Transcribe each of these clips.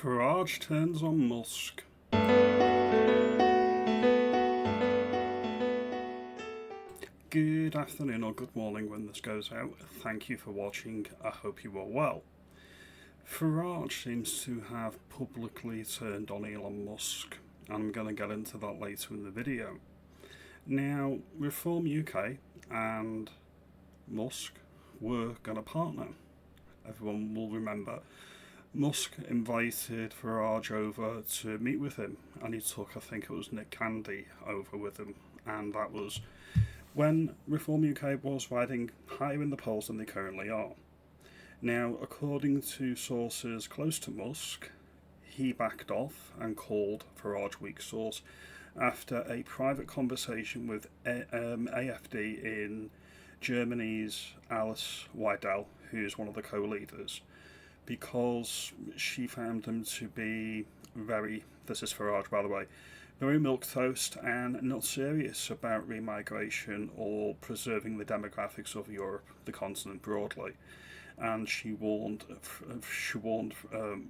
Farage turns on Musk. Good afternoon or good morning when this goes out. Thank you for watching. I hope you are well. Farage seems to have publicly turned on Elon Musk, and I'm going to get into that later in the video. Now, Reform UK and Musk were going to partner. Everyone will remember Musk invited Farage over to meet with him, and he took, I think it was Nick Candy, over with him, and that was when Reform UK was riding higher in the polls than they currently are. Now, according to sources close to Musk, he backed off and called Farage weak sauce after a private conversation with AFD in Germany's Alice Weidel, who's one of the co-leaders, because she found them to be this is Farage by the way, very milquetoast and not serious about remigration or preserving the demographics of Europe, the continent broadly. And she warned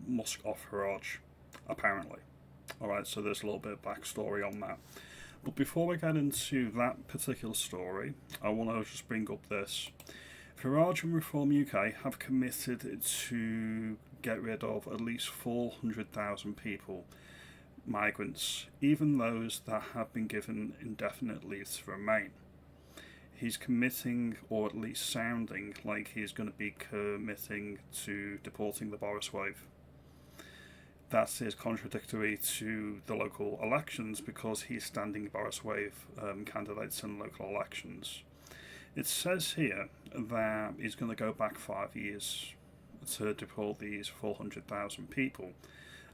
Musk off Farage, apparently. Alright, so there's a little bit of backstory on that. But before we get into that particular story, I want to just bring up this. Farage and Reform UK have committed to get rid of at least 400,000 people, migrants, even those that have been given indefinite leave to remain. He's committing, or at least sounding like he's going to be committing to deporting the Boris wave. That is contradictory to the local elections because he's standing Boris wave candidates in local elections. It says here that he's going to go back 5 years to deport these 400,000 people,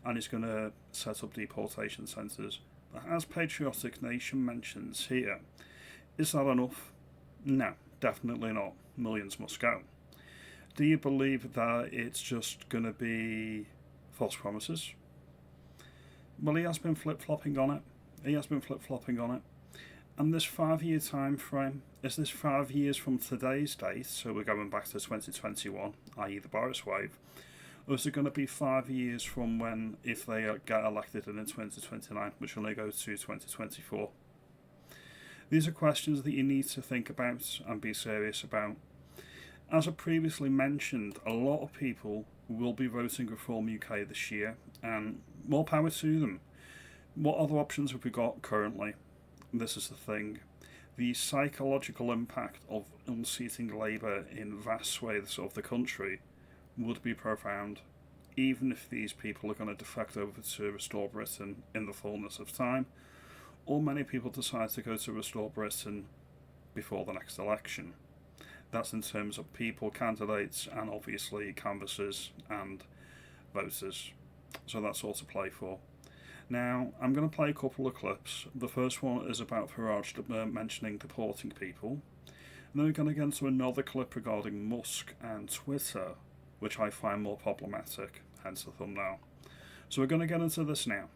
and he's going to set up deportation centres. But as Patriotic Nation mentions here, is that enough? No, definitely not. Millions must go. Do you believe that it's just going to be false promises? Well, he has been flip-flopping on it. And this 5 year time frame, is this 5 years from today's date, so we're going back to 2021, i.e. the Boris wave, or is it going to be 5 years from when, if they get elected in 2029, which will only go to 2024? These are questions that you need to think about and be serious about. As I previously mentioned, a lot of people will be voting Reform UK this year, and more power to them. What other options have we got currently? This is the thing. The psychological impact of unseating Labour in vast swathes of the country would be profound, even if these people are going to defect over to Restore Britain in the fullness of time, or many people decide to go to Restore Britain before the next election. That's in terms of people, candidates, and obviously canvassers and voters. So that's all to play for. Now, I'm going to play a couple of clips. The first one is about Farage mentioning deporting people. And then we're going to get into another clip regarding Musk and Twitter, which I find more problematic, hence the thumbnail. So we're going to get into this now.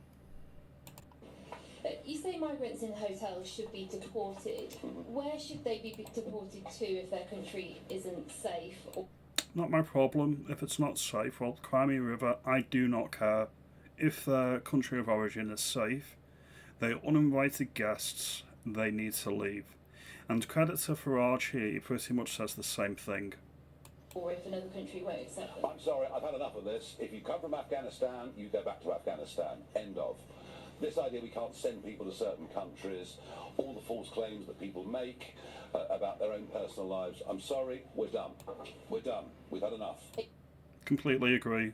You say migrants in hotels should be deported. Where should they be deported to if their country isn't safe? Not my problem. If it's not safe, well, cry me a river, I do not care. If their country of origin is safe, they are uninvited guests, they need to leave. And credit to Farage here, he pretty much says the same thing. Or if another country won't accept them. I'm sorry, I've had enough of this. If you come from Afghanistan, you go back to Afghanistan. End of. This idea we can't send people to certain countries, all the false claims that people make about their own personal lives. I'm sorry, we're done. We're done. We've had enough. Completely agree.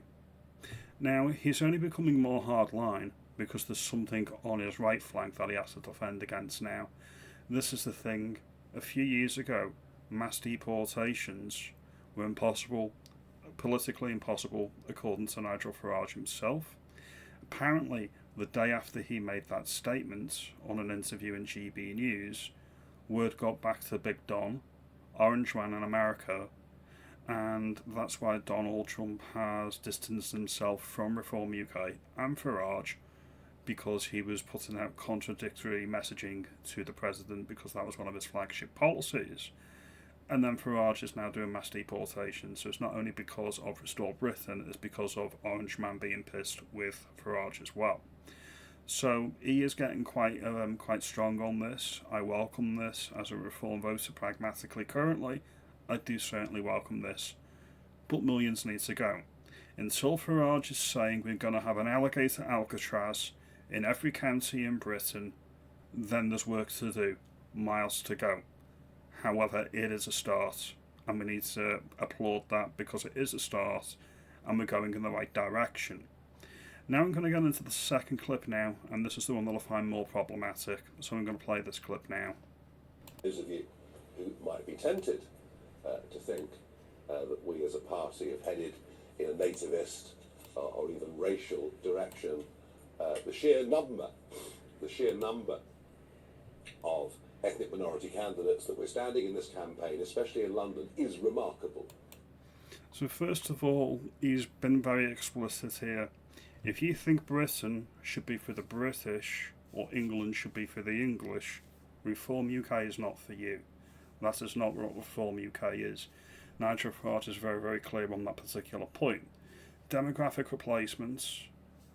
Now, he's only becoming more hardline because there's something on his right flank that he has to defend against now. This is the thing. A few years ago, mass deportations were impossible, politically impossible, according to Nigel Farage himself. Apparently, the day after he made that statement on an interview in GB News, word got back to Big Don, Orange Man in America, and that's why Donald Trump has distanced himself from Reform UK and Farage, because he was putting out contradictory messaging to the president because that was one of his flagship policies. And then Farage is now doing mass deportation. So it's not only because of Restore Britain, it's because of Orange Man being pissed with Farage as well. So he is getting quite strong on this. I welcome this as a Reform voter pragmatically. Currently, I do certainly welcome this. But millions need to go. Until Farage is saying we're going to have an alligator Alcatraz in every county in Britain, then there's work to do, miles to go. However, it is a start, and we need to applaud that because it is a start, and we're going in the right direction. Now I'm going to get into the second clip now, and this is the one that I find more problematic, so I'm going to play this clip now. Those of you who might be tempted to think that we as a party have headed in a nativist or even racial direction, the sheer number of ethnic minority candidates that we're standing in this campaign, especially in London, is remarkable. So first of all, he's been very explicit here. If you think Britain should be for the British or England should be for the English, Reform UK is not for you. That is not what Reform UK is. Nigel Farage is very, very clear on that particular point. Demographic replacements,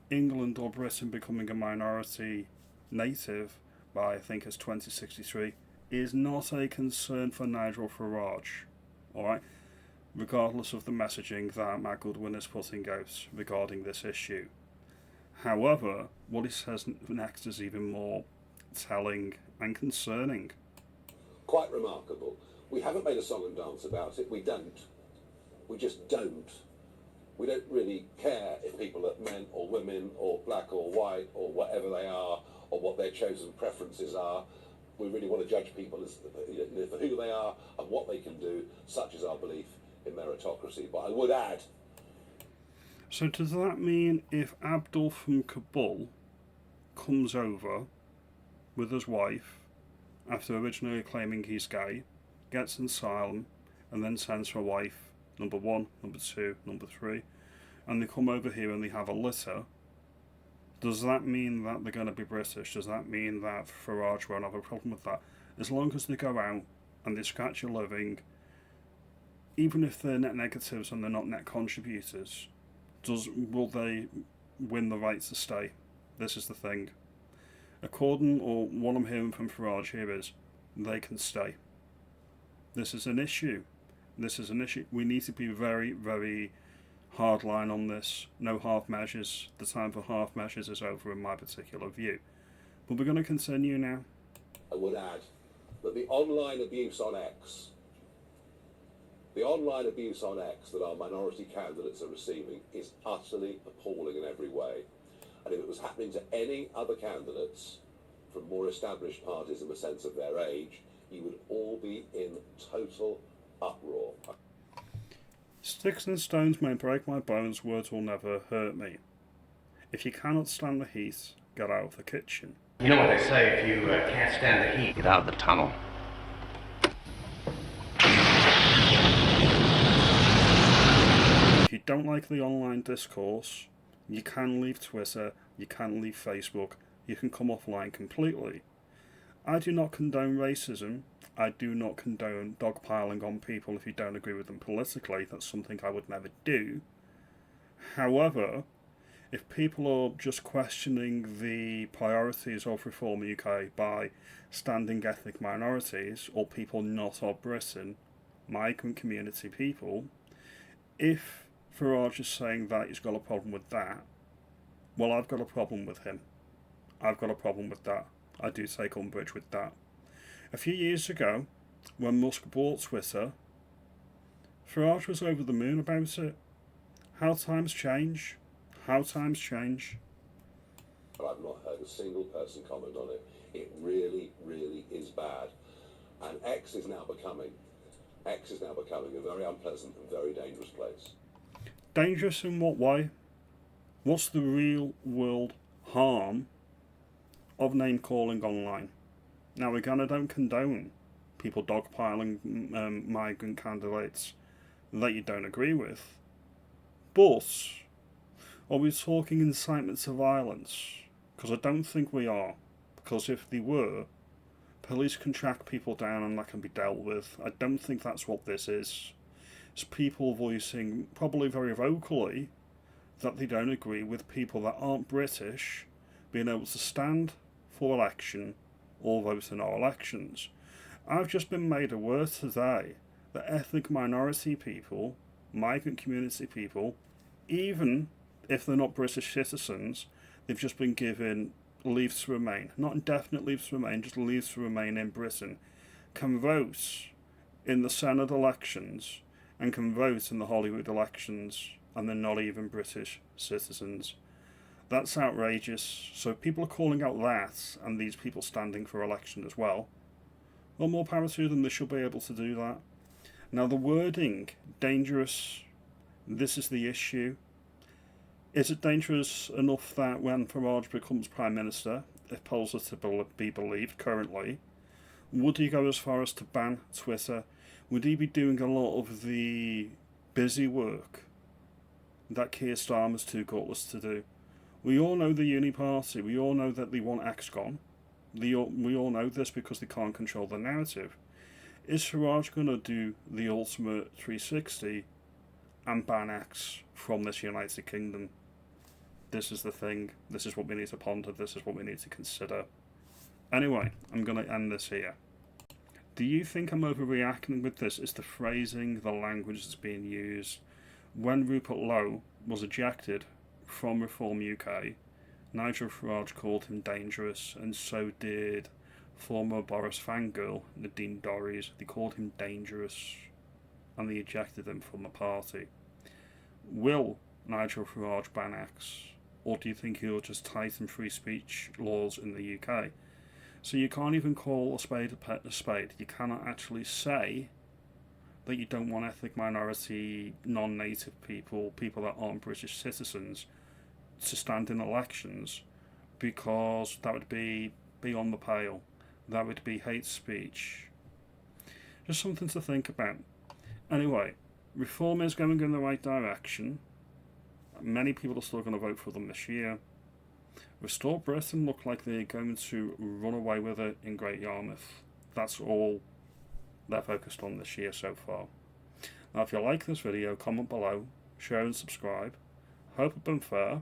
England or Britain becoming a minority native by I think it's 2063, is not a concern for Nigel Farage. Alright? Regardless of the messaging that Matt Goodwin is putting out regarding this issue. However, what he says next is even more telling and concerning. Quite remarkable. We haven't made a song and dance about it. We don't. We just don't. We don't really care if people are men or women or black or white or whatever they are or what their chosen preferences are. We really want to judge people as, for who they are and what they can do. Such is our belief in meritocracy. But I would add... So does that mean if Abdul from Kabul comes over with his wife, after originally claiming he's gay, gets asylum, and then sends her wife, number 1, number 2, number 3, and they come over here and they have a litter, does that mean that they're going to be British? Does that mean that Farage won't have a problem with that? As long as they go out and they scratch a living, even if they're net negatives and they're not net contributors, will they win the right to stay? This is the thing. According, or what I'm hearing from Farage here is, they can stay. This is an issue. This is an issue. We need to be very, very hardline on this. No half measures. The time for half measures is over in my particular view. But we're going to continue now. I would add that the online abuse on X that our minority candidates are receiving is utterly appalling in every way. And if it was happening to any other candidates from more established parties in the sense of their age, you would all be in total uproar. Sticks and stones may break my bones, words will never hurt me. If you cannot stand the heat, get out of the kitchen. You know what they say, if you can't stand the heat, get out of the tunnel. If you don't like the online discourse, you can leave Twitter, you can leave Facebook, you can come offline completely. I do not condone racism. I do not condone dogpiling on people if you don't agree with them politically. That's something I would never do. However, if people are just questioning the priorities of Reform UK by standing ethnic minorities or people not of Britain, migrant community people, if Farage is saying that he's got a problem with that, well, I've got a problem with him. I've got a problem with that. I do take umbrage with that. A few years ago, when Musk bought Twitter, Farage was over the moon about it. How times change. How times change. I've not heard a single person comment on it. It really, really is bad. And X is now becoming a very unpleasant and very dangerous place. Dangerous in what way? What's the real world harm of name calling online? Now again, I don't condone people dogpiling migrant candidates that you don't agree with, but are we talking incitement to violence? Because I don't think we are. Because if they were, police can track people down and that can be dealt with. I don't think that's what this is. It's people voicing, probably very vocally, that they don't agree with people that aren't British being able to stand for election or vote in our elections. I've just been made aware today that ethnic minority people, migrant community people, even if they're not British citizens, they've just been given leave to remain. Not indefinite leave to remain, just leave to remain in Britain. Can vote in the Senate elections and can vote in the Hollywood elections, and they're not even British citizens. That's outrageous. So people are calling out that, and these people standing for election as well. Well, more power to them, they should be able to do that. Now the wording, dangerous, this is the issue. Is it dangerous enough that when Farage becomes Prime Minister, if polls are to be believed currently, would he go as far as to ban Twitter? Would he be doing a lot of the busy work that Keir Starmer's too gutless to do? We all know the Uni Party, we all know that they want X gone. We all know this because they can't control the narrative. Is Farage going to do the ultimate 360 and ban X from this United Kingdom? This is the thing. This is what we need to ponder. This is what we need to consider. Anyway, I'm going to end this here. Do you think I'm overreacting with this? Is the phrasing, the language that's being used? When Rupert Lowe was ejected from Reform UK, Nigel Farage called him dangerous, and so did former Boris fangirl Nadine Dorries. They called him dangerous, and they ejected him from the party. Will Nigel Farage ban X, or do you think he'll just tighten free speech laws in the UK? So you can't even call a spade a spade. You cannot actually say that you don't want ethnic minority, non-native people, people that aren't British citizens, to stand in elections, because that would be beyond the pale. That would be hate speech. Just something to think about. Anyway, reform is going in the right direction. Many people are still going to vote for them this year. Restore Britain look like they're going to run away with it in Great Yarmouth. That's all they're focused on this year so far. Now, if you like this video, comment below, share and subscribe. Hope it's been fair,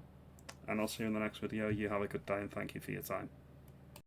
and I'll see you in the next video. You have a good day and thank you for your time.